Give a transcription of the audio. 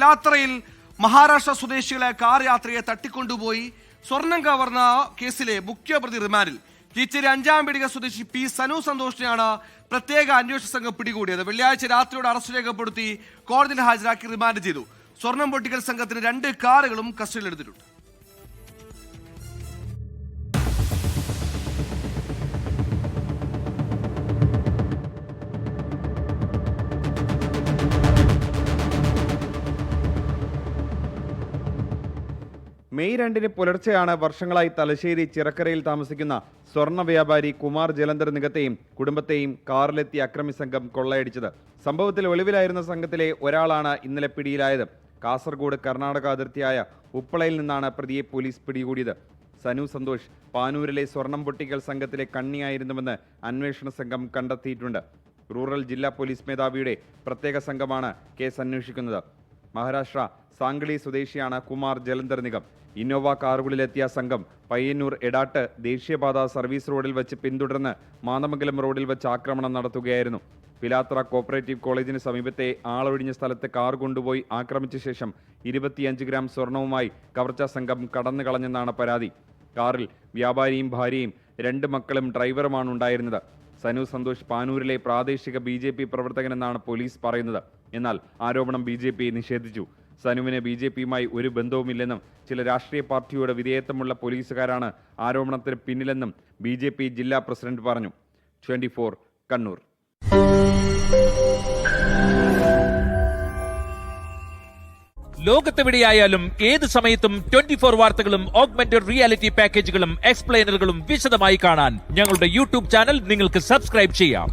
പിലാത്തറയിൽ Maharashtra സ്വദേശികളെ car യാത്രയെ തട്ടിക്കൊണ്ടുപോയി സ്വർണം കവർന്ന കേസിലെ മുഖ്യപ്രതി റിമാൻഡിൽ. കീച്ചേരി 5-ാം പീടിക സ്വദേശി പി സനു സന്തോഷിനെയാണ് പ്രത്യേക അന്വേഷണ സംഘം പിടികൂടിയത്. വെള്ളിയാഴ്ച രാത്രിയോടെ അറസ്റ്റ് രേഖപ്പെടുത്തി കോടതിയിൽ ഹാജരാക്കി റിമാൻഡ് ചെയ്തു. സ്വർണം പൊട്ടിക്കൽ സംഘത്തിന് 2 കാറുകളും കസ്റ്റഡിയിലെടുത്തിട്ടുണ്ട്. മെയ് 2 പുലർച്ചെയാണ് വർഷങ്ങളായി തലശ്ശേരി ചിറക്കരയിൽ താമസിക്കുന്ന സ്വർണ്ണ വ്യാപാരി കുമാർ ജലന്ധർ നിഗത്തെയും കുടുംബത്തെയും കാറിലെത്തിയ അക്രമി സംഘം കൊള്ളയടിച്ചത്. സംഭവത്തിൽ ഒളിവിലായിരുന്ന സംഘത്തിലെ ഒരാളാണ് ഇന്നലെ പിടിയിലായത്. കാസർഗോഡ് കർണാടക അതിർത്തിയായ ഉപ്പളയിൽ നിന്നാണ് പ്രതിയെ പോലീസ് പിടികൂടിയത്. സനു സന്തോഷ് പാനൂരിലെ സ്വർണം പൊട്ടിക്കൽ സംഘത്തിലെ കണ്ണിയായിരുന്നുവെന്ന് അന്വേഷണ സംഘം കണ്ടെത്തിയിട്ടുണ്ട്. റൂറൽ ജില്ലാ പോലീസ് മേധാവിയുടെ പ്രത്യേക സംഘമാണ് കേസ് അന്വേഷിക്കുന്നത്. മഹാരാഷ്ട്ര സാംഗ്ലി സ്വദേശിയാണ് കുമാർ ജലന്ധർ നിഗം. ഇന്നോവ കാറുകളിലെത്തിയ സംഘം പയ്യന്നൂർ എടാട്ട് ദേശീയപാത സർവീസ് റോഡിൽ വെച്ച് പിന്തുടർന്ന് മാതമംഗലം റോഡിൽ വെച്ച് ആക്രമണം നടത്തുകയായിരുന്നു. പിലാത്തറ കോപ്പറേറ്റീവ് കോളേജിന് സമീപത്തെ ആളൊഴിഞ്ഞ സ്ഥലത്ത് കാർ കൊണ്ടുപോയി ആക്രമിച്ച ശേഷം 25 ഗ്രാം സ്വർണവുമായി കവർച്ചാ സംഘം കടന്നു കളഞ്ഞെന്നാണ് പരാതി. കാറിൽ വ്യാപാരിയും ഭാര്യയും 2 മക്കളും ഡ്രൈവറുമാണ് ഉണ്ടായിരുന്നത്. സനു സന്തോഷ് പാനൂരിലെ പ്രാദേശിക BJP പ്രവർത്തകനെന്നാണ് പോലീസ് പറയുന്നത്. എന്നാൽ ആരോപണം BJP നിഷേധിച്ചു. സനുവിന് BJPയുമായി ഒരു ബന്ധവുമില്ലെന്നും ചില രാഷ്ട്രീയ പാർട്ടിയുടെ വിധേയത്വമുള്ള പോലീസുകാരാണ് ആരോപണത്തിന് പിന്നിലെന്നും BJP ജില്ലാ പ്രസിഡന്റ് പറഞ്ഞു. 24 കണ്ണൂർ. ലോകത്തെവിടെയായാലും ഏത് സമയത്തും 24 വാർത്തകളും ഓഗ്മെന്റഡ് റിയാലിറ്റി പാക്കേജുകളും എക്സ്പ്ലെയിനറുകളും വിശദമായി കാണാൻ ഞങ്ങളുടെ YouTube ചാനൽ നിങ്ങൾക്ക് സബ്സ്ക്രൈബ് ചെയ്യാം.